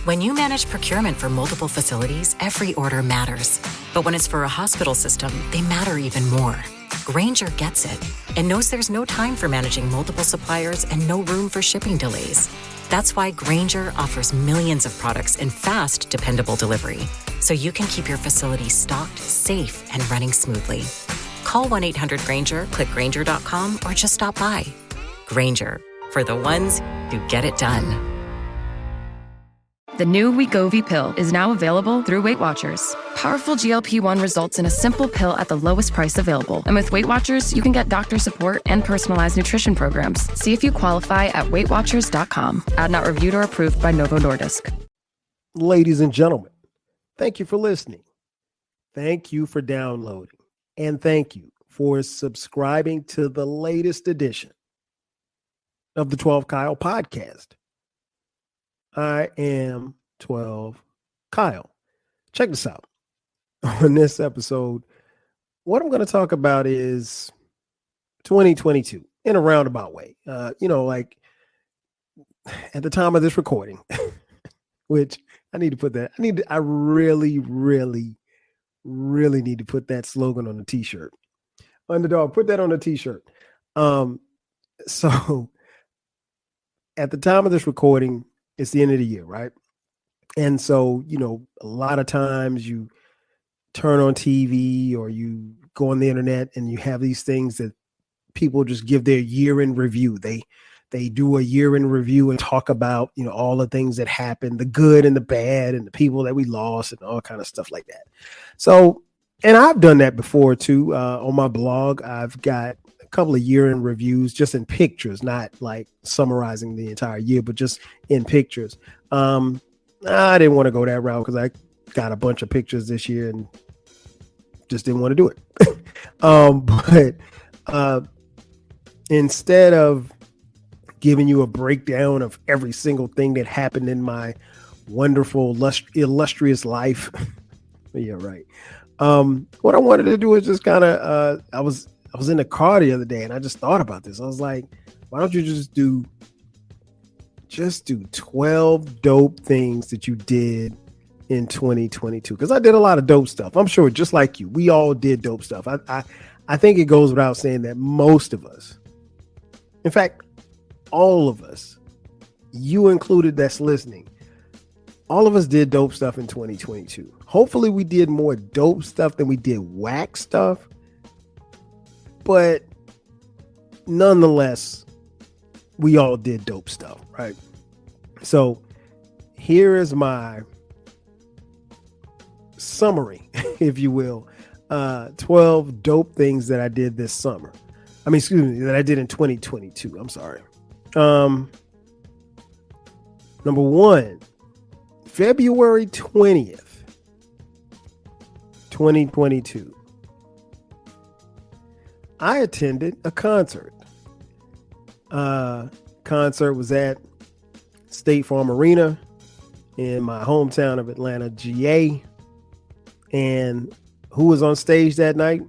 When you manage procurement for multiple facilities, every order matters. But when it's for a hospital system, they matter even more. Grainger gets it and knows there's no time for managing multiple suppliers and no room for shipping delays. That's why Grainger offers millions of products in fast, dependable delivery, so you can keep your facility stocked, safe, and running smoothly. Call 1-800-GRAINGER, click Grainger.com, or just stop by. Grainger, for the ones who get it done. The new Wegovy pill is now available through Weight Watchers. Powerful GLP-1 results in a simple pill at the lowest price available. And with Weight Watchers, you can get doctor support and personalized nutrition programs. See if you qualify at WeightWatchers.com. Ad not reviewed or approved by Novo Nordisk. Ladies and gentlemen, thank you for listening. Thank you for downloading. And thank you for subscribing to the latest edition of the 12 Kyle podcast. I am 12 Kyle. Check this out. On this episode, what I'm going to talk about is 2022 in a roundabout way. Like at the time of this recording, which I need to put that. I really, really, really need to put that slogan on the t-shirt. Underdog, put that on the t-shirt. So at the time of this recording, it's the end of the year, right? And so, a lot of times you turn on TV or you go on the internet and you have these things that people just give their year in review. They do a year in review and talk about, all the things that happened, the good and the bad and the people that we lost and all kind of stuff like that. So, and I've done that before too. On my blog, I've got a couple of year in reviews just in pictures, not like summarizing the entire year, but just in pictures. I didn't want to go that route because I got a bunch of pictures this year and just didn't want to do it. But instead of giving you a breakdown of every single thing that happened in my wonderful, illustrious life, yeah, right. What I wanted to do is just kind of, I was in the car the other day and I just thought about this. I was like, why don't you just do 12 dope things that you did in 2022? Because I did a lot of dope stuff. I'm sure just like you, we all did dope stuff. I think it goes without saying that most of us, in fact, all of us, you included that's listening, all of us did dope stuff in 2022. Hopefully we did more dope stuff than we did whack stuff. But nonetheless, we all did dope stuff, right? So here is my summary, if you will. 12 dope things that I did this summer. That I did in 2022. I'm sorry. Number one, February 20th, 2022. I attended a concert. Concert was at State Farm Arena in my hometown of Atlanta, GA. And who was on stage that night?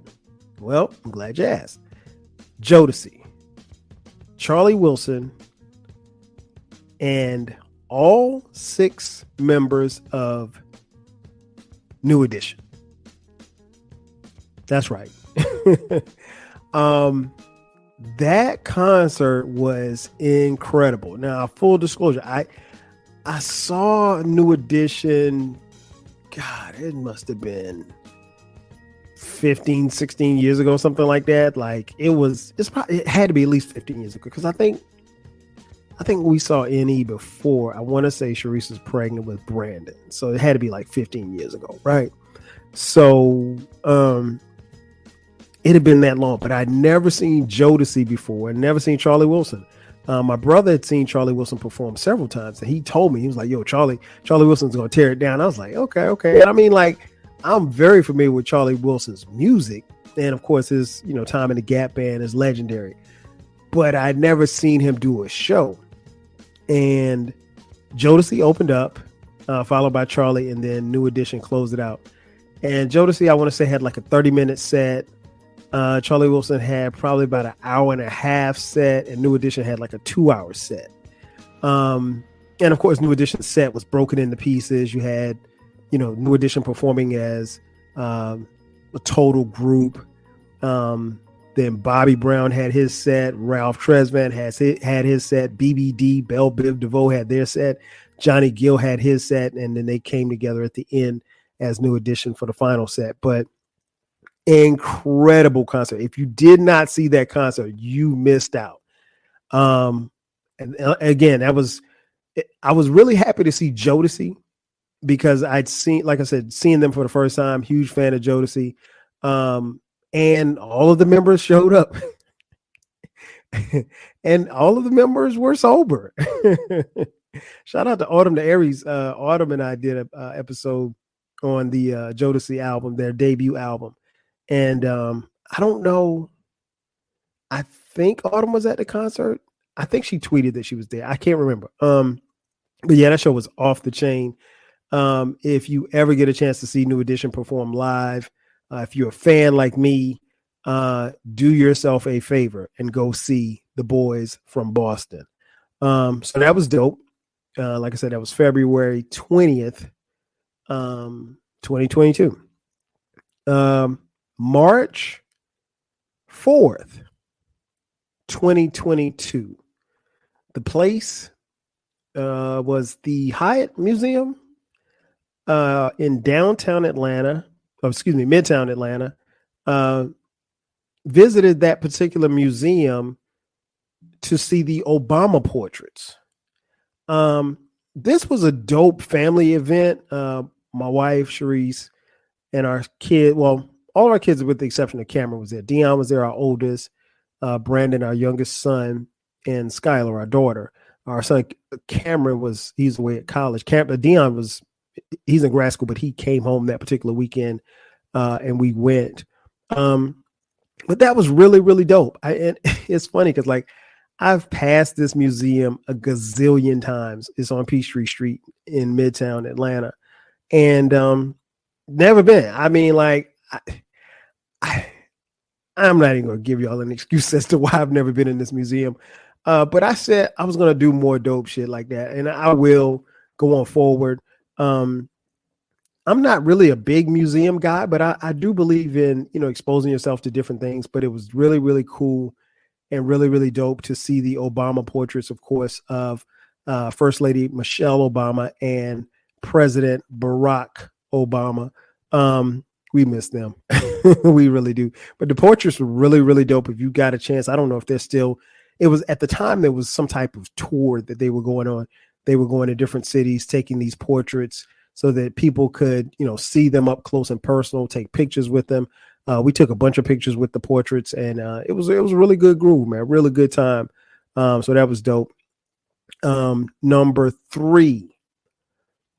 Well, I'm glad you asked. Jodeci, Charlie Wilson, and all 6 members of New Edition. That's right. That concert was incredible. Now, full disclosure, I saw New Edition, God, it must have been 15, 16 years ago, something like that. Like it had to be at least 15 years ago, because I think we saw NE before. I want to say Sharice was pregnant with Brandon. So it had to be like 15 years ago, right? So it had been that long, but I'd never seen Jodeci before and never seen Charlie Wilson. My brother had seen Charlie Wilson perform several times, and he told me, he was like, yo, Charlie Wilson's going to tear it down. I was like, okay. And I mean, like, I'm very familiar with Charlie Wilson's music. And of course, his, time in the Gap Band is legendary, but I'd never seen him do a show. And Jodeci opened up, followed by Charlie, and then New Edition closed it out. And Jodeci, I want to say, had like a 30-minute set. Charlie Wilson had probably about an hour and a half set, and New Edition had like a 2-hour set. And of course, New Edition's set was broken into pieces. You had, New Edition performing as a total group. Then Bobby Brown had his set. Ralph Tresvant had his set. BBD, Belle Biv DeVoe had their set. Johnny Gill had his set. And then they came together at the end as New Edition for the final set. But incredible concert. If you did not see that concert, you missed out. And again, I was really happy to see Jodeci because I'd seen, like I said, seeing them for the first time. Huge fan of Jodeci. And all of the members showed up. And all of the members were sober. Shout out to Autumn the Aries. Autumn and I did an episode on the Jodeci album, their debut album. And I don't know. I think Autumn was at the concert. I think she tweeted that she was there. I can't remember. But yeah, that show was off the chain. If you ever get a chance to see New Edition perform live, if you're a fan like me, do yourself a favor and go see the boys from Boston. So that was dope. Like I said, that was February 20th, 2022. March 4th, 2022. The place was the Hyatt Museum in downtown Atlanta. Midtown Atlanta. Visited that particular museum to see the Obama portraits. This was a dope family event. My wife, Sharice, and our kid, well, all of our kids with the exception of Cameron was there. Dion was there, our oldest, Brandon, our youngest son, and Skylar, our daughter. Our son Cameron he's away at college. Dion he's in grad school, but he came home that particular weekend, and we went. But that was really, really dope. And it's funny because like I've passed this museum a gazillion times. It's on Peachtree Street in Midtown Atlanta, and never been. I mean, like I'm not even gonna give y'all an excuse as to why I've never been in this museum. But I said I was gonna do more dope shit like that, and I will go on forward. I'm not really a big museum guy, but I do believe in, exposing yourself to different things. But it was really, really cool and really, really dope to see the Obama portraits, of course, of First Lady Michelle Obama and President Barack Obama. We miss them. We really do. But the portraits were really, really dope. If you got a chance, I don't know if they're still, it was at the time there was some type of tour that they were going on. They were going to different cities, taking these portraits so that people could, see them up close and personal, take pictures with them. We took a bunch of pictures with the portraits, and it was a really good groove, man. Really good time. So that was dope. Number 3,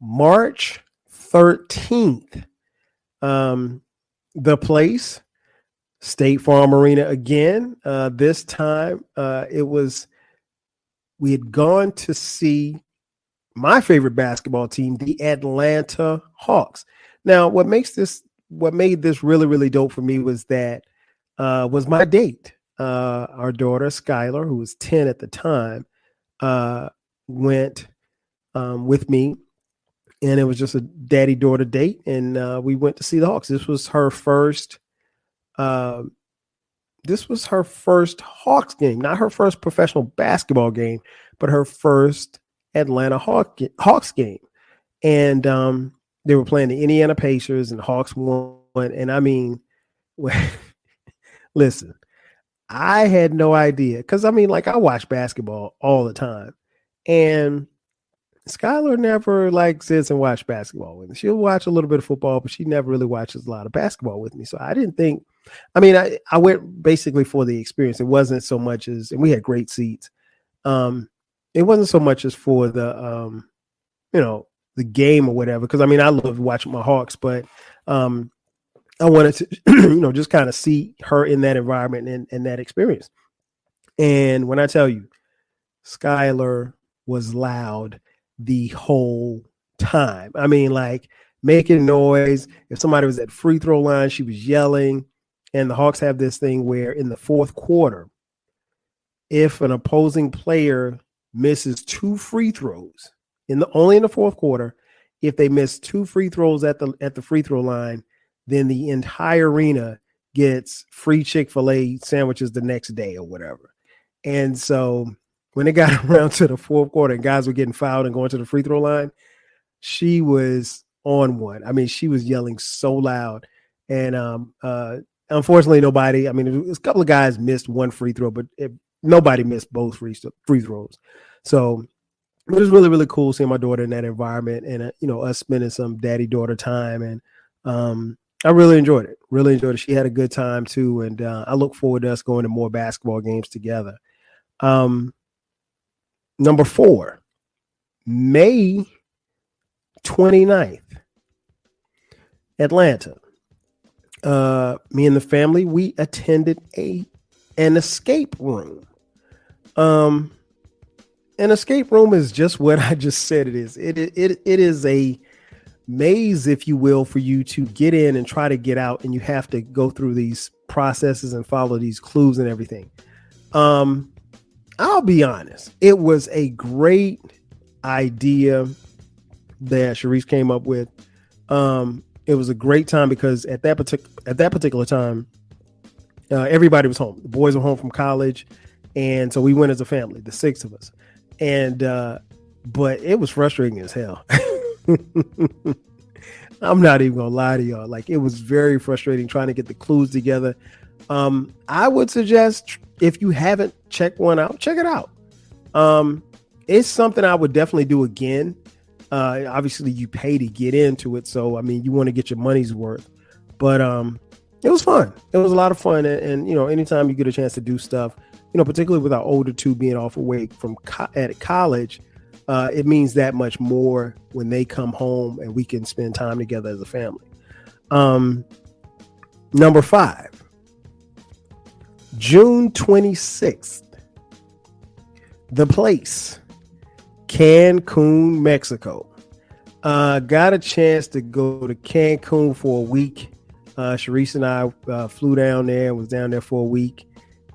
March 13th. The place, State Farm Arena again. This time we had gone to see my favorite basketball team, the Atlanta Hawks. Now, what made this really, really dope for me was that was my date. Our daughter, Skylar, who was 10 at the time, went with me, and it was just a daddy-daughter date, and we went to see the Hawks. This was her first Hawks game, not her first professional basketball game, but her first Atlanta Hawks game. And they were playing the Indiana Pacers, and the Hawks won. And I mean, listen, I had no idea, because I mean, like, I watch basketball all the time, and Skylar never sits and watch basketball with me. She'll watch a little bit of football, but she never really watches a lot of basketball with me. So I didn't think, I went basically for the experience. It wasn't so much as, and we had great seats. It wasn't so much as for the, the game or whatever. Cause I love watching my Hawks, but I wanted to, just kind of see her in that environment and that experience. And when I tell you, Skylar was loud the whole time. Making noise. If somebody was at free throw line, she was yelling. And the Hawks have this thing where in the fourth quarter, if an opposing player misses 2 free throws, only in the fourth quarter. If they miss 2 free throws at the free throw line, then the entire arena gets free Chick-fil-A sandwiches the next day or whatever. And so when it got around to the fourth quarter and guys were getting fouled and going to the free throw line, she was on one. I mean, she was yelling so loud. And unfortunately, nobody, I mean, it was a couple of guys missed one free throw, but nobody missed both free throws. So it was really, really cool seeing my daughter in that environment and, us spending some daddy-daughter time. And I really enjoyed it. Really enjoyed it. She had a good time too. And I look forward to us going to more basketball games together. Number 4, May 29th, Atlanta. Me and the family, we attended an escape room. An escape room is just what I just said it is. It is a maze, if you will, for you to get in and try to get out, and you have to go through these processes and follow these clues and everything. I'll be honest, it was a great idea that Sharice came up with. It was a great time because at that particular time, everybody was home. The boys were home from college, and so we went as a family, the 6 of us. And but it was frustrating as hell. I'm not even gonna lie to y'all. Like, it was very frustrating trying to get the clues together. I would suggest, if you haven't checked one out, check it out. It's something I would definitely do again. Obviously you pay to get into it, so I mean, you want to get your money's worth. But it was fun. It was a lot of fun, and anytime you get a chance to do stuff, particularly with our older 2 being off away from at college, it means that much more when they come home and we can spend time together as a family. Number 5, June 26th, the place, Cancun, Mexico. Got a chance to go to Cancun for a week. Sharice and I flew down there and was down there for a week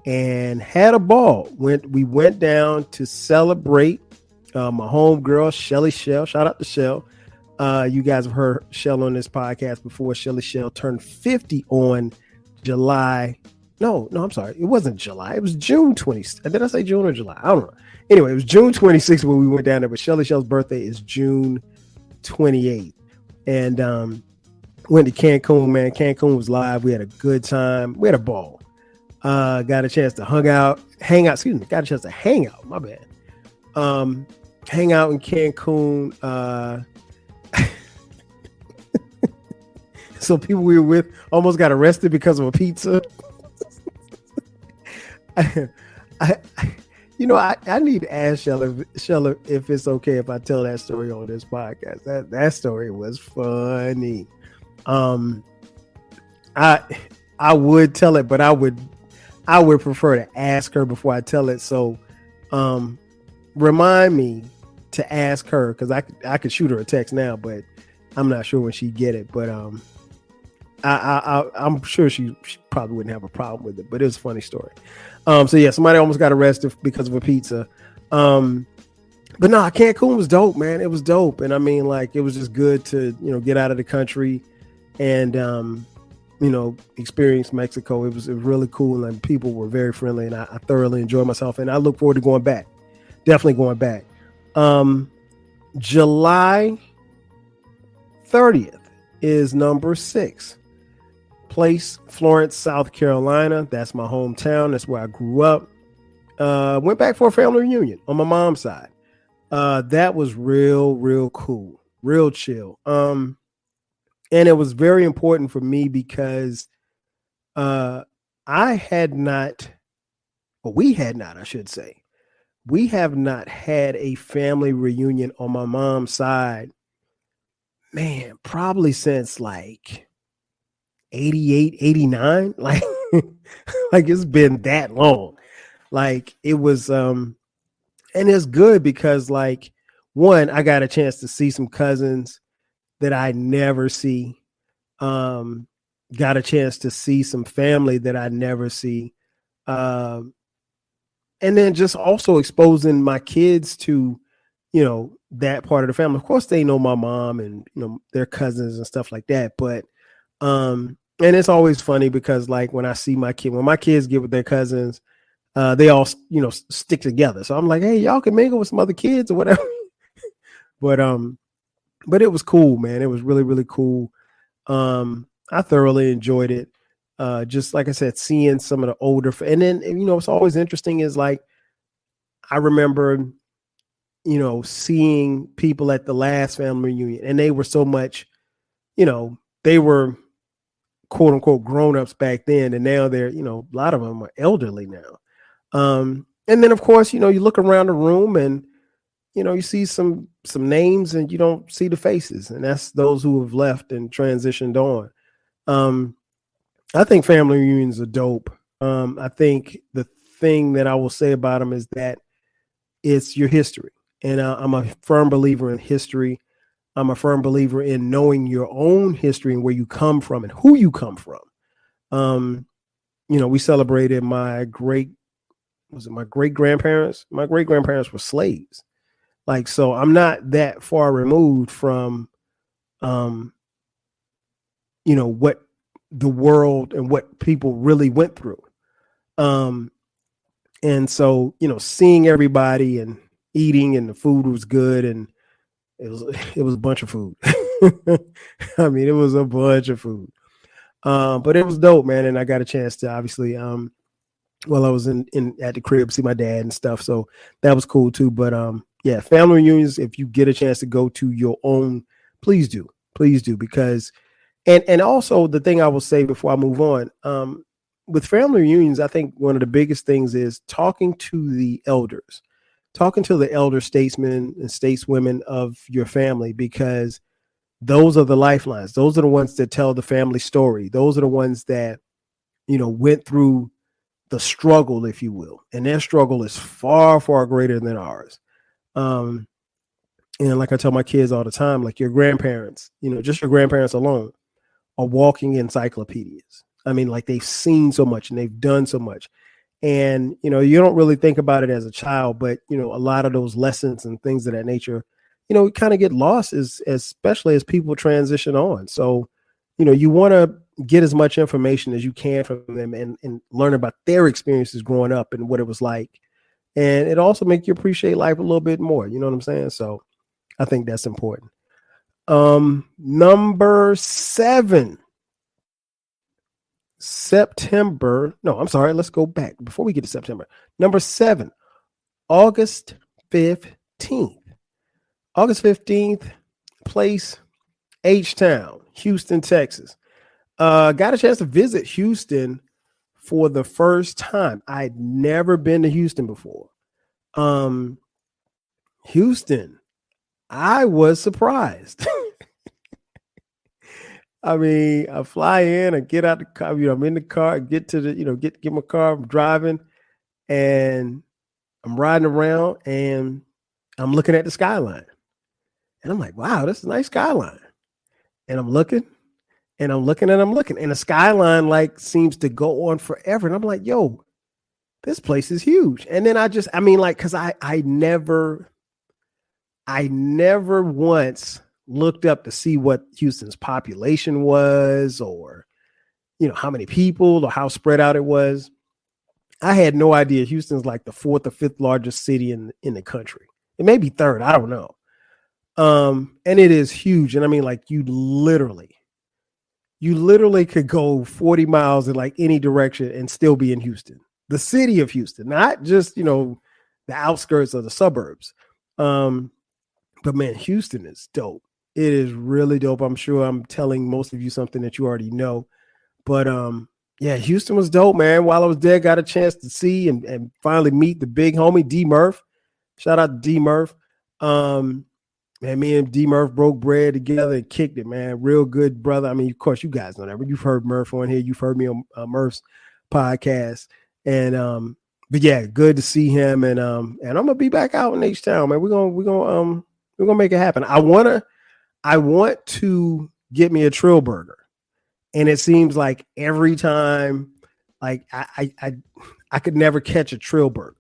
and had a ball. We went down to celebrate my homegirl, Shelly Shell. Shout out to Shell. You guys have heard Shell on this podcast before. Shelly Shell turned 50 on July. No, I'm sorry. It wasn't July. It was June 20th. Did I say June or July? I don't know. Anyway, it was June 26th when we went down there, but Shelly Shell's birthday is June 28th. And went to Cancun, man. Cancun was live. We had a good time. We had a ball. Got a chance to hang out. Got a chance to hang out. My bad. Hang out in Cancun. So people we were with almost got arrested because of a pizza. I need to ask Shella if it's okay if I tell that story on this podcast. That story was funny. I would tell it, but I would prefer to ask her before I tell it. So, remind me to ask her, because I could shoot her a text now, but I'm not sure when she get it. But I'm sure she probably wouldn't have a problem with it. But it was a funny story. So yeah, somebody almost got arrested because of a pizza. But no, Cancun was dope, man. It was dope, and I mean, like, it was just good to get out of the country and experience Mexico. It was really cool, and people were very friendly, and I thoroughly enjoyed myself, and I look forward to going back. Definitely going back. July 30th is number 6. Place, Florence, South Carolina. That's my hometown. That's where I grew up. Went back for a family reunion on my mom's side. That was real cool, real chill. And it was very important for me because we have not, had a family reunion on my mom's side, man, probably since like 88, 89. Like, like it's been that long. Like, it was, and it's good because, like, one, I got a chance to see some cousins that I never see. Got a chance to see some family that I never see. And then just also exposing my kids to, that part of the family. Of course, they know my mom and their cousins and stuff like that. But and it's always funny because like when my kids get with their cousins, they all stick together. So I'm like, hey, y'all can mingle with some other kids or whatever. But it was cool, man. It was really, really cool. I thoroughly enjoyed it. Just like I said, seeing some of the older, and then what's always interesting is like I remember, seeing people at the last family reunion, and they were so much, they were quote unquote grown-ups back then, and now they're, a lot of them are elderly now. And then of course, you look around the room and you see some names and you don't see the faces, and that's those who have left and transitioned on. I think family reunions are dope. I think the thing that I will say about them is that it's your history. And I'm a firm believer in history. I'm a firm believer in knowing your own history and where you come from and who you come from. We celebrated my great grandparents. My great grandparents were slaves. Like, so I'm not that far removed from, what the world and what people really went through. And so, seeing everybody and eating, and the food was good, and it was a bunch of food. I mean, it was a bunch of food. But it was dope, man. And I got a chance to obviously, while I was in at the crib, see my dad and stuff. So that was cool too. But yeah, family reunions, if you get a chance to go to your own, please do, because and also the thing I will say before I move on, with family reunions, I think one of the biggest things is talking to the elders, talking to the elder statesmen and stateswomen of your family, because those are the lifelines. Those are the ones that tell the family story. Those are the ones that, went through the struggle, if you will. And their struggle is far, far greater than ours. And like I tell my kids all the time, like your grandparents, just your grandparents alone are walking encyclopedias. I mean, like they've seen so much and they've done so much. And, you don't really think about it as a child, but, a lot of those lessons and things of that nature, kind of get lost especially as people transition on. So, you want to get as much information as you can from them and learn about their experiences growing up and what it was like. And it also makes you appreciate life a little bit more. You know what I'm saying? So I think that's important. Number 7. September. No, I'm sorry. Let's go back before we get to September. Number 7, August 15th. August 15th, place H-Town, Houston, Texas. Got a chance to visit Houston for the first time. I'd never been to Houston before. Houston, I was surprised. I mean, I fly in, I get out the car, I'm in the car, get to the, get my car, I'm driving, and I'm riding around, and I'm looking at the skyline. And I'm like, wow, this is a nice skyline. And I'm looking, and I'm looking, and I'm looking, and the skyline like seems to go on forever. And I'm like, yo, this place is huge. And then cause I never once looked up to see what Houston's population was, or, how many people or how spread out it was. I had no idea Houston's like the 4th or 5th largest city in the country. It may be 3rd. I don't know. And it is huge. And I mean, like you literally could go 40 miles in like any direction and still be in Houston, the city of Houston, not just, the outskirts of the suburbs. But man, Houston is dope. It is really dope. I'm sure I'm telling most of you something that you already know, but yeah, Houston was dope, man. While I was there, got a chance to see and finally meet the big homie D Murph. Shout out to D Murph. Man, me and D Murph broke bread together and kicked it, man. Real good brother. I mean, of course, you guys know that. But you've heard Murph on here. You've heard me on Murph's podcast, and but yeah, good to see him. And I'm gonna be back out in H-Town, man. We're gonna make it happen. I want to get me a Trill Burger, and it seems like every time, like I could never catch a Trill Burger.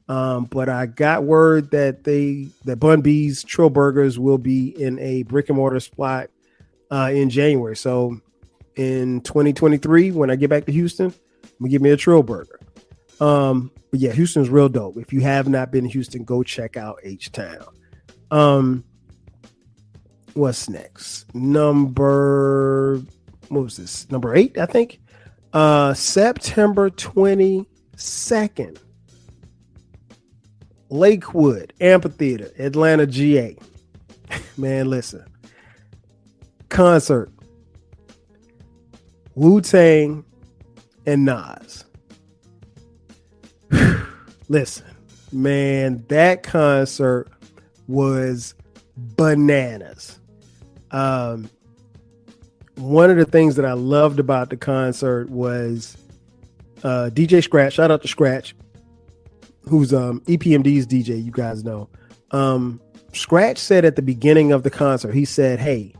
But I got word that Bun B's Trill Burgers will be in a brick and mortar spot in January. So in 2023, when I get back to Houston, I'm gonna give me a Trill Burger. But yeah, Houston's real dope. If you have not been to Houston, go check out H-Town. What's next? What was this? Number 8, I think. September 22nd. Lakewood Amphitheater, Atlanta, GA. Man, listen. Concert. Wu-Tang and Nas. Listen, man, that concert was bananas. One of the things that I loved about the concert was DJ Scratch. Shout out to Scratch, who's EPMD's DJ, you guys know. Scratch said at the beginning of the concert, he said, hey,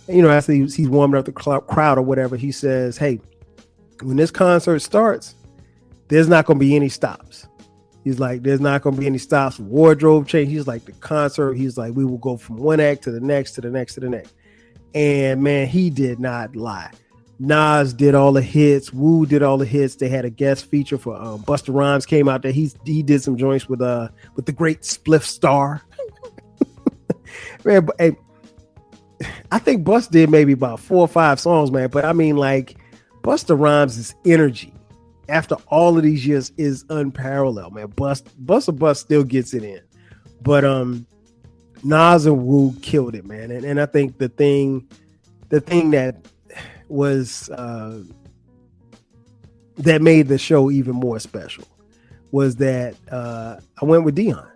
after he's warming up the crowd or whatever, he says, hey, when this concert starts, there's not going to be any stops. He's like, there's not going to be any stops, wardrobe change. He's like, the concert, he's like, we will go from one act to the next, to the next, to the next. And man, he did not lie. Nas did all the hits. Wu did all the hits. They had a guest feature for Busta Rhymes came out there. He did some joints with the great Spliff Star. Man, but hey, I think Bust did maybe about 4 or 5 songs, man. But I mean, like, Busta Rhymes' energy after all of these years is unparalleled, man. Busta still gets it in. But Nas and Wu killed it, man. And I think the thing that was that made the show even more special was that I went with Dion.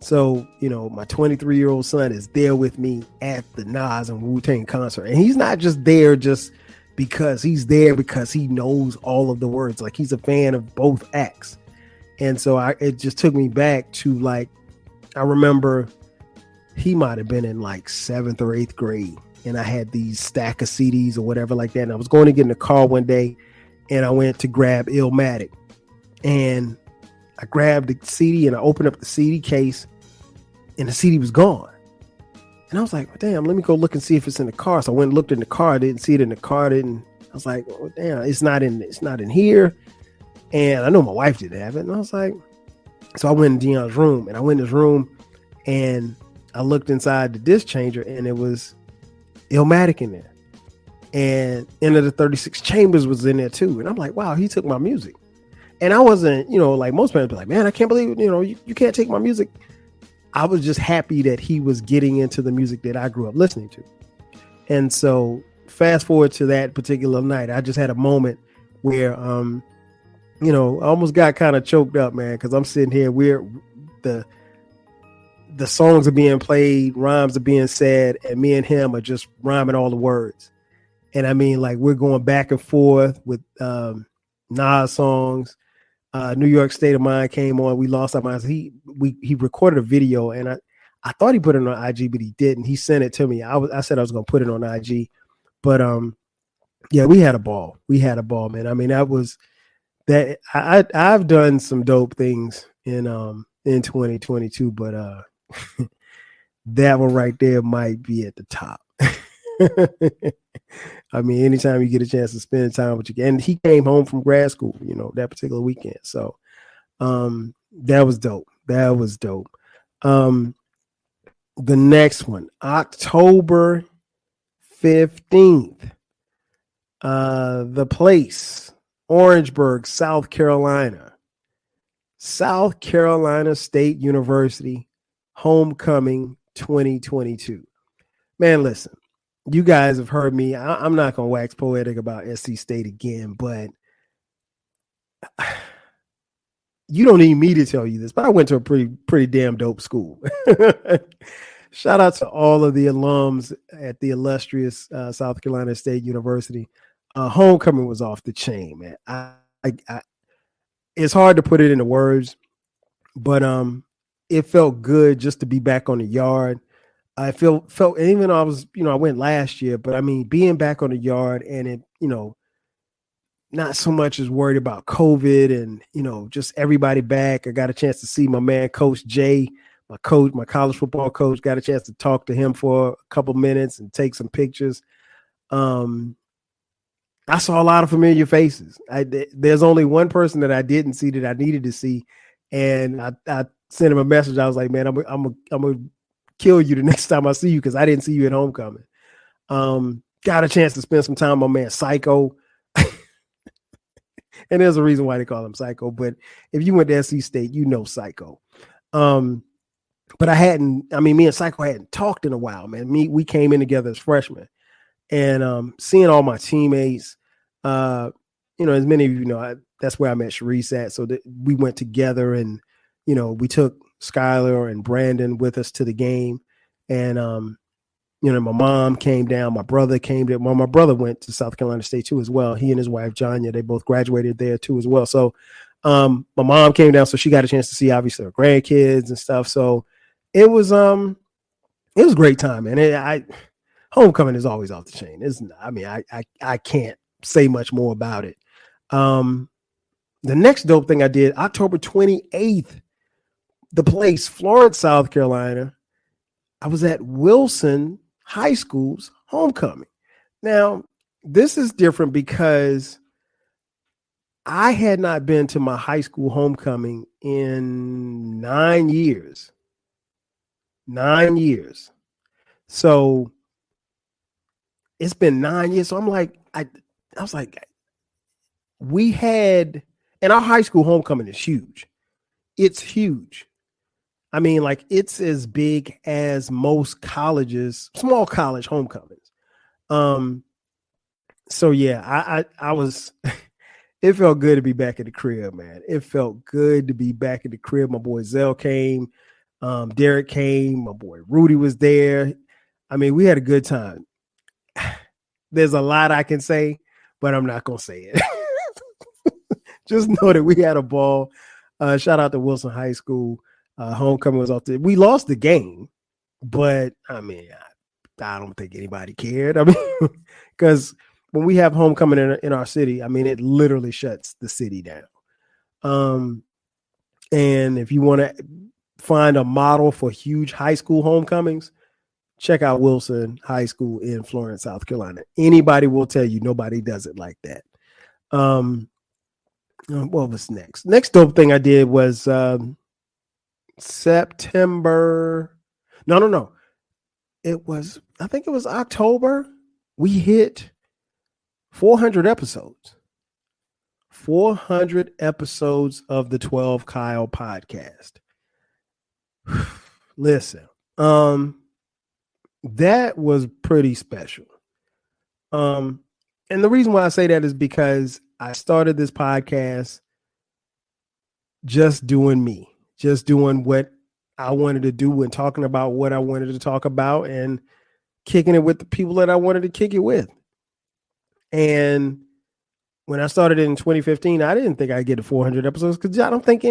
So, my 23-year-old son is there with me at the Nas and Wu-Tang concert. And he's not just there just because he's there because he knows all of the words. Like, he's a fan of both acts. And so it just took me back to, like, I remember he might have been in like 7th or 8th grade. And I had these stack of CDs or whatever like that. And I was going to get in the car one day and I went to grab Illmatic. And I grabbed the CD and I opened up the CD case and the CD was gone. And I was like, well, damn, let me go look and see if it's in the car. So I went and looked in the car. I didn't see it in the car. I was like, oh, damn, it's not in here. And I know my wife didn't have it. And I was like, so I went in Dion's room and I went in his room and I looked inside the disc changer and it was Illmatic in there. And Enter the 36 Chambers was in there too. And I'm like, wow, he took my music. And I wasn't, like most parents be like, man, I can't believe, you can't take my music. I was just happy that he was getting into the music that I grew up listening to. And so fast forward to that particular night, I just had a moment where, I almost got kind of choked up, man, because I'm sitting here, the songs are being played, rhymes are being said, and me and him are just rhyming all the words. And I mean, like, we're going back and forth with Nas songs. New York State of Mind came on. We lost our minds. He recorded a video, and I thought he put it on IG, but he didn't. He sent it to me. I said I was going to put it on IG, but yeah, we had a ball. We had a ball, man. I mean, that was that. I've done some dope things in 2022, but that one right there might be at the top. I mean, anytime you get a chance to spend time with you, and he came home from grad school, that particular weekend. So that was dope. That was dope. The next one, October 15th, The Place, Orangeburg, South Carolina. South Carolina State University, Homecoming 2022. Man, listen. You guys have heard me. I'm not going to wax poetic about SC State again, but you don't need me to tell you this, but I went to a pretty damn dope school. Shout out to all of the alums at the illustrious South Carolina State University. Homecoming was off the chain, man. I it's hard to put it into words, but it felt good just to be back on the yard. I felt, and even though I was, I went last year, but I mean, being back on the yard and it, not so much as worried about COVID and, just everybody back. I got a chance to see my man, Coach Jay, my coach, my college football coach, got a chance to talk to him for a couple minutes and take some pictures. I saw a lot of familiar faces. There's only one person that I didn't see that I needed to see. And I sent him a message. I was like, man, I'm gonna kill you the next time I see you, because I didn't see you at homecoming. Got a chance to spend some time with my man Psycho. And there's a reason why they call him Psycho. But if you went to SC State, you know Psycho. But me and Psycho hadn't talked in a while, man. We came in together as freshmen. And seeing all my teammates, as many of you know, that's where I met Sharice at. So we went together, and, we took Skylar and Brandon with us to the game. And, my mom came down, my brother came down. Well, my brother went to South Carolina State too as well. He and his wife, Janya, they both graduated there too as well. So my mom came down, so she got a chance to see obviously her grandkids and stuff. So it was a great time, man. Homecoming is always off the chain. I can't say much more about it. The next dope thing I did, October 28th, the place, Florence, South Carolina. I was at Wilson High School's homecoming. Now, this is different because I had not been to my high school homecoming in 9 years. 9 years. So it's been 9 years. So I'm like, I was like, we had, and our high school homecoming is huge. It's huge. I mean, like, it's as big as most colleges, small college homecomings. So yeah, I was, it felt good to be back at the crib, man. It felt good to be back at the crib. My boy Zell came, Derek came, my boy Rudy was there. I mean, we had a good time. There's a lot I can say, but I'm not going to say it. Just know that we had a ball. Shout out to Wilson High School. Homecoming was off the, we lost the game, but I mean, I don't think anybody cared. I mean, because when we have homecoming in our city, I mean, it literally shuts the city down. And if you want to find a model for huge high school homecomings, check out Wilson High School in Florence, South Carolina. Anybody will tell you nobody does it like that. What was next? Next dope thing I did was September. No. I think it was October. We hit 400 episodes. 400 episodes of the 12 Kyle podcast. Listen, that was pretty special. And the reason why I say that is because I started this podcast just doing me. Just doing what I wanted to do and talking about what I wanted to talk about and kicking it with the people that I wanted to kick it with. And when I started in 2015, I didn't think I'd get to 400 episodes because I don't think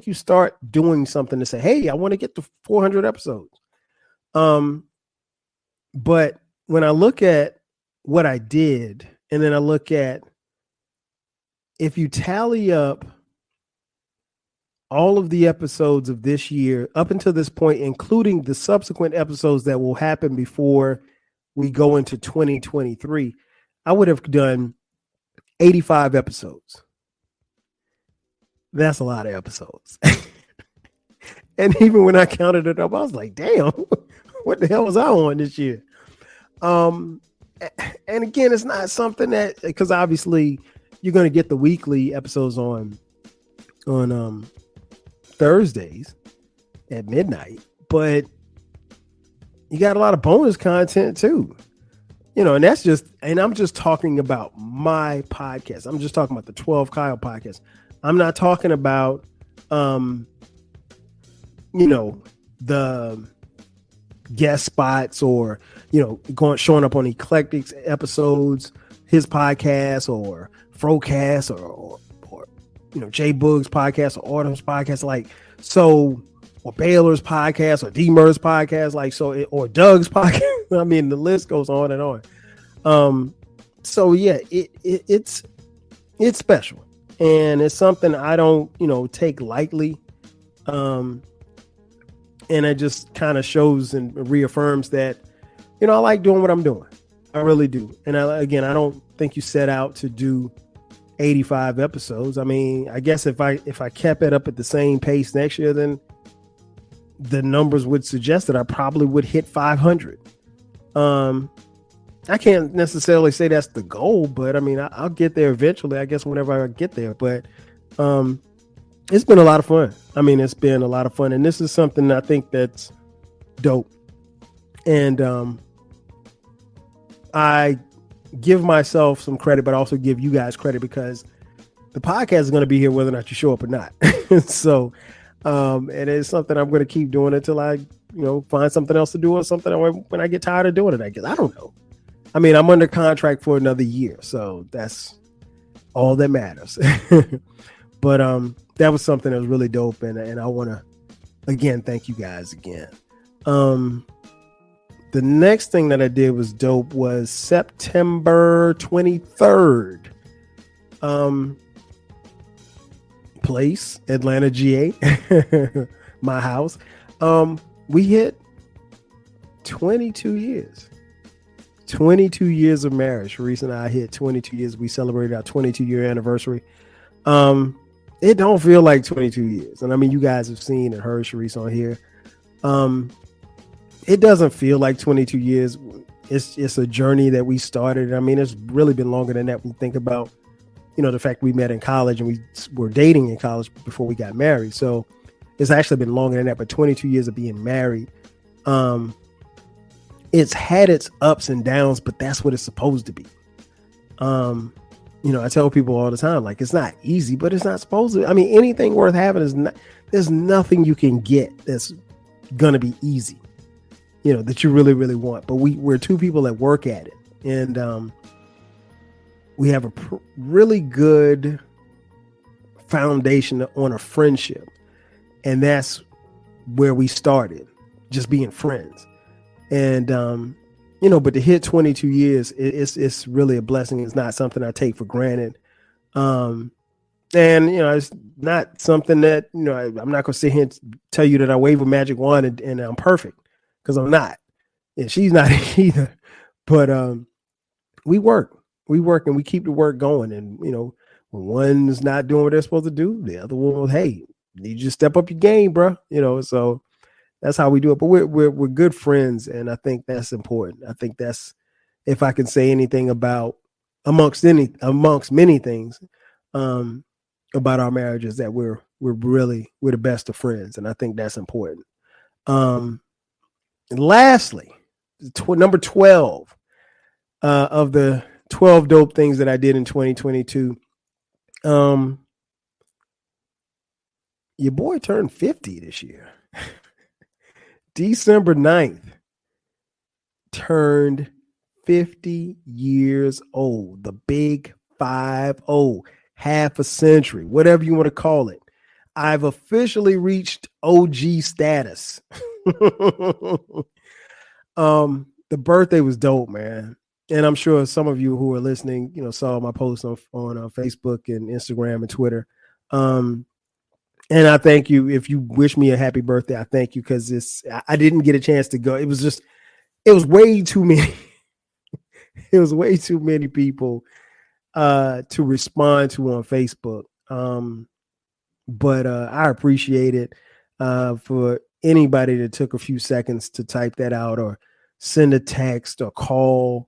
you start doing something to say, hey, I want to get to 400 episodes. But when I look at what I did, and then I look at, if you tally up all of the episodes of this year up until this point, including the subsequent episodes that will happen before we go into 2023, I would have done 85 episodes. That's a lot of episodes. And even when I counted it up, I was like, damn, what the hell was I on this year? And again, it's not something that, because obviously you're going to get the weekly episodes on Thursdays at midnight, but you got a lot of bonus content too, and I'm just talking about my podcast. I'm just talking about the 12 Kyle podcast. I'm not talking about, the guest spots or, showing up on Eclectics episodes, his podcast or Frocast or Jay Boog's podcast or Autumn's podcast, or Baylor's podcast or D-Mer's podcast, or Doug's podcast. I mean, the list goes on and on. So yeah, it's it's special, and it's something I don't, take lightly. And it just kind of shows and reaffirms that, I like doing what I'm doing. I really do. And I don't think you set out to do 85 episodes. I mean, I guess if I kept it up at the same pace next year, then the numbers would suggest that I probably would hit 500. I can't necessarily say that's the goal, but I mean, I'll get there eventually, I guess, whenever I get there. But it's been a lot of fun. I mean, it's been a lot of fun. And this is something I think that's dope. And I give myself some credit, but also give you guys credit, because the podcast is going to be here whether or not you show up or not. So, and it's something I'm going to keep doing until I, find something else to do, or something when I get tired of doing it, I guess. I don't know. I mean, I'm under contract for another year, so that's all that matters. But that was something that was really dope, and I want to, again, thank you guys again. The next thing that I did was dope was September 23rd. Place, Atlanta, GA, my house. We hit 22 years. 22 years of marriage. Sharice and I hit 22 years. We celebrated our 22-year anniversary. It don't feel like 22 years. And I mean, you guys have seen and heard Sharice on here. It doesn't feel like 22 years. It's a journey that we started. I mean, it's really been longer than that. When you think about, the fact we met in college and we were dating in college before we got married. So it's actually been longer than that, but 22 years of being married. It's had its ups and downs, but that's what it's supposed to be. I tell people all the time, like, it's not easy, but it's not supposed to. I mean, anything worth having is not, there's nothing you can get that's going to be easy, that you really, really want. But we're two people that work at it. And we have a really good foundation on a friendship. And that's where we started, just being friends. And, but to hit 22 years, it's really a blessing. It's not something I take for granted. And, it's not something that, I'm not going to sit here and tell you that I wave a magic wand and I'm perfect, because I'm not. And she's not either. But we work and we keep the work going. And, when one's not doing what they're supposed to do, the other one will, hey, need you to step up your game, bro. So that's how we do it. But we're good friends, and I think that's important. I think that's, if I can say anything about amongst many things about our marriages, that we're the best of friends, and I think that's important. And lastly, number 12 of the 12 dope things that I did in 2022. Your boy turned 50 this year. December 9th, turned 50 years old. The big 50, half a century, whatever you want to call it. I've officially reached OG status. The birthday was dope, man. And I'm sure some of you who are listening, saw my posts on Facebook and Instagram and Twitter. And I thank you. If you wish me a happy birthday, I thank you, because I didn't get a chance to go. It was way too many. It was way too many people to respond to on Facebook. But I appreciate it for anybody that took a few seconds to type that out, or send a text or call,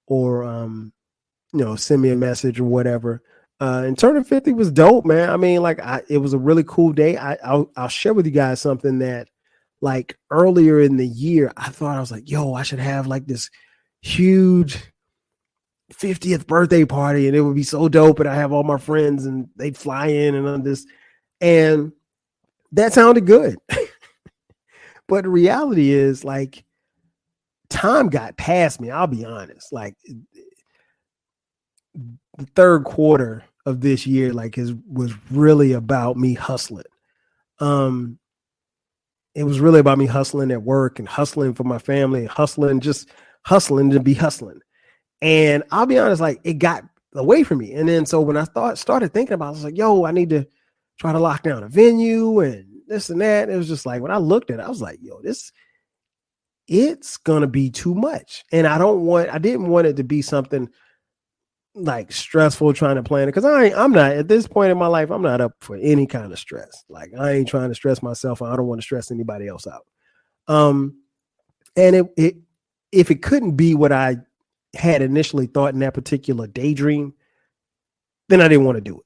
or send me a message or whatever. And turning 50 was dope, man. I mean, it was a really cool day. I'll share with you guys something that, like, earlier in the year, I was like, yo, I should have like this huge 50th birthday party, and it would be so dope. And I have all my friends, and they'd fly in and on this, and that sounded good. But the reality is, like, time got past me. I'll be honest. Like, the third quarter of this year, was really about me hustling. It was really about me hustling at work and hustling for my family, and hustling to be hustling. And I'll be honest, like, it got away from me. And then so when I started thinking about it, I was like, yo, I need to try to lock down a venue and this and that. It was just like, when I looked at it, I was like, yo, it's gonna be too much. And I didn't want it to be something like stressful trying to plan it, because I'm not, at this point in my life, I'm not up for any kind of stress. Like, I ain't trying to stress myself. I don't want to stress anybody else out. And if it couldn't be what I had initially thought in that particular daydream, then I didn't want to do it.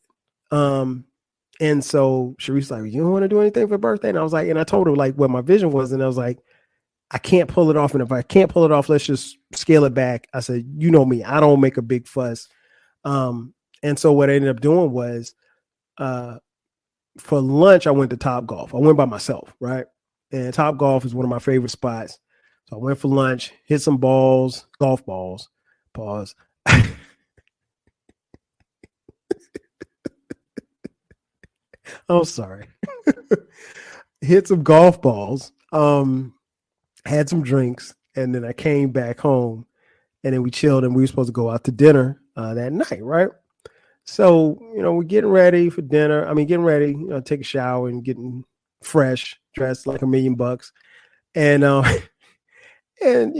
And so Sharice's like, you don't want to do anything for birthday? And I was like, and I told her like what my vision was, and I was like, I can't pull it off. And if I can't pull it off, let's just scale it back. I said, you know me, I don't make a big fuss. And so what I ended up doing was, for lunch, I went to Topgolf. I went by myself, right? And Topgolf is one of my favorite spots. So I went for lunch, hit some balls, golf balls, pause. I'm sorry. Hit some golf balls, had some drinks, and then I came back home, and then we chilled, and we were supposed to go out to dinner that night, right? So, we're getting ready for dinner. I mean, getting ready, take a shower and getting fresh, dressed like $1 million. And, and,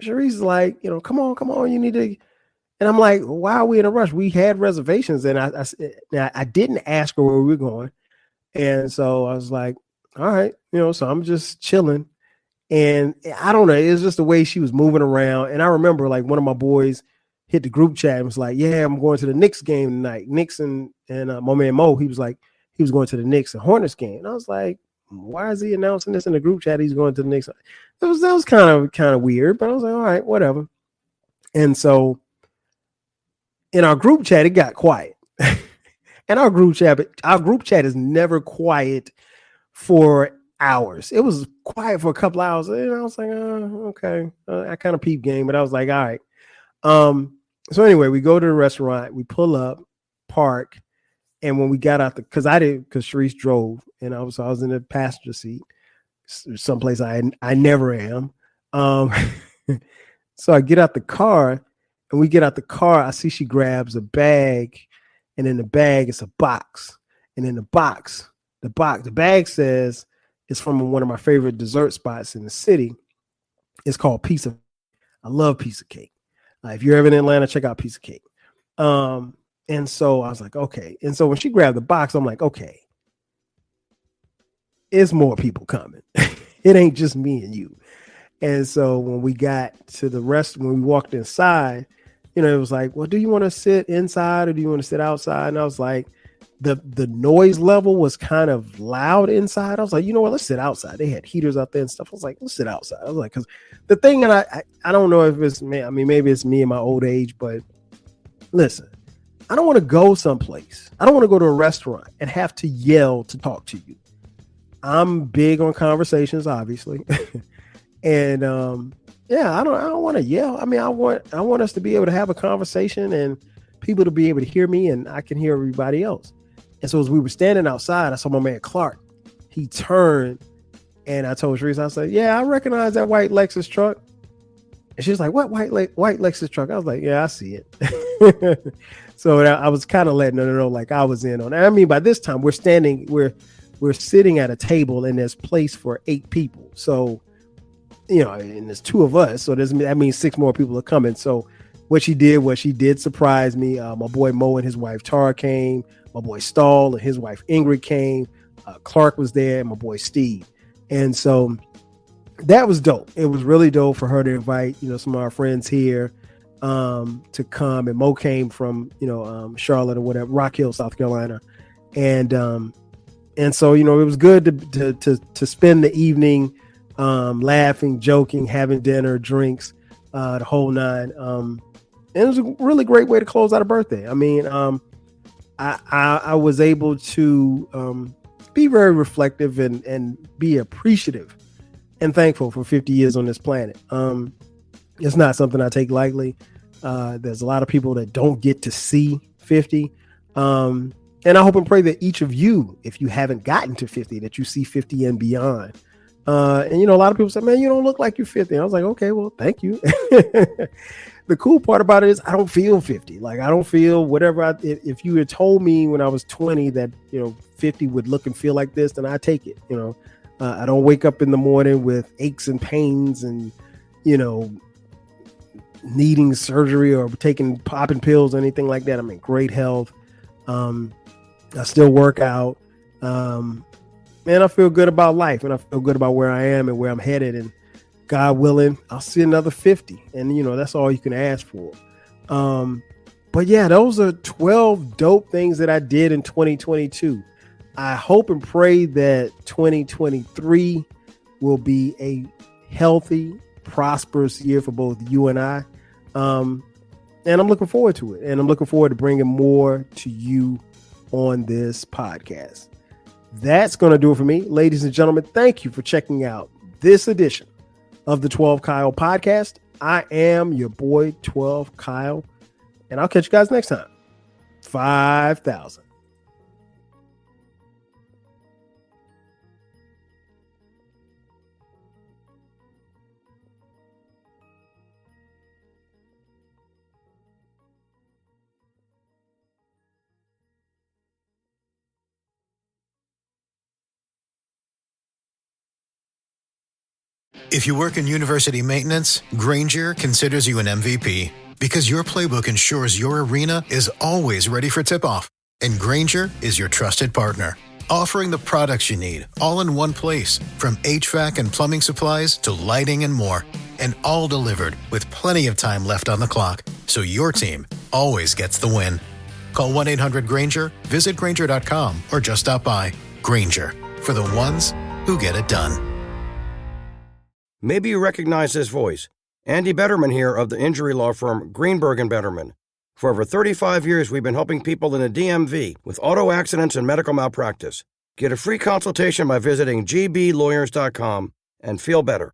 Sharice is like, come on, you need to. And I'm like, why are we in a rush? We had reservations. And I didn't ask her where we were going. And so I was like, all right, so I'm just chilling. And I don't know, it's just the way she was moving around. And I remember like one of my boys hit the group chat and was like, yeah, I'm going to the Knicks game tonight. Knicks and my man Mo, he was like, he was going to the Knicks and Hornets game. And I was like, why is he announcing this in the group chat? He's going to the Knicks. That was kind of weird, but I was like, all right, whatever. And so in our group chat, it got quiet. And our group chat is never quiet for hours. It was quiet for a couple hours. And I was like, okay. I kind of peep game, but I was like, all right. So anyway, we go to the restaurant, we pull up, park. And when we got out because Sharice drove, and I was in the passenger seat, someplace I never am. So I get out the car, and we get out the car. I see she grabs a bag, and in the bag it's a box, and in the bag says it's from one of my favorite dessert spots in the city. It's called Piece of. I love Piece of Cake. If you're ever in Atlanta, check out Piece of Cake. And so I was like, okay. And so when she grabbed the box, I'm like, okay, it's more people coming. It ain't just me and you. And so when we got to when we walked inside, it was like, well, do you want to sit inside or do you want to sit outside? And I was like, the noise level was kind of loud inside. I was like, you know what, let's sit outside. They had heaters out there and stuff. I was like, let's sit outside. I was like, because the thing, and I don't know if it's me. I mean, maybe it's me in my old age, but listen, I don't want to go someplace. I don't want to go to a restaurant and have to yell to talk to you. I'm big on conversations, obviously. And I don't want to yell. I mean, I want us to be able to have a conversation and people to be able to hear me, and I can hear everybody else. And so as we were standing outside, I saw my man Clark. He turned, and I told Sharice, I said, yeah, I recognize that white Lexus truck. And she was like, what white Lexus truck? I was like, yeah, I see it. So I was kind of letting her know, like I was in on it. I mean, by this time we're sitting at a table and there's place for 8 people. So, and there's 2 of us. So that means 6 more people are coming. So what she did surprise me. My boy Mo and his wife Tara came. My boy Stahl and his wife Ingrid came. Clark was there, and my boy Steve. And so that was dope. It was really dope for her to invite, some of our friends here to come. And Mo came from, Charlotte or whatever, Rock Hill, South Carolina. And so, it was good to spend the evening laughing, joking, having dinner, drinks, the whole nine. And it was a really great way to close out a birthday. I mean, I was able to be very reflective and be appreciative and thankful for 50 years on this planet. It's not something I take lightly. There's a lot of people that don't get to see 50. And I hope and pray that each of you, if you haven't gotten to 50, that you see 50 and beyond. And, a lot of people say, man, you don't look like you're 50. I was like, okay, well, thank you. The cool part about it is I don't feel 50. Like, I don't feel whatever. If you had told me when I was 20 that, 50 would look and feel like this, then I take it. I don't wake up in the morning with aches and pains and, needing surgery or popping pills or anything like that. I'm in great health. I still work out. Man, I feel good about life, and I feel good about where I am and where I'm headed. And God willing, I'll see another 50. And, that's all you can ask for. But yeah, those are 12 dope things that I did in 2022. I hope and pray that 2023 will be a healthy, prosperous year for both you and I. And I'm looking forward to it. And I'm looking forward to bringing more to you on this podcast. That's going to do it for me. Ladies and gentlemen, thank you for checking out this edition of the 12 Kyle podcast. I am your boy, 12 Kyle, and I'll catch you guys next time. 5,000. If you work in university maintenance, Grainger considers you an MVP because your playbook ensures your arena is always ready for tip-off. And Grainger is your trusted partner, offering the products you need all in one place, from HVAC and plumbing supplies to lighting and more. And all delivered with plenty of time left on the clock, so your team always gets the win. Call 1-800-GRAINGER, visit Grainger.com, or just stop by. Grainger, for the ones who get it done. Maybe you recognize this voice. Andy Betterman here of the injury law firm Greenberg & Betterman. For over 35 years, we've been helping people in the DMV with auto accidents and medical malpractice. Get a free consultation by visiting gblawyers.com and feel better.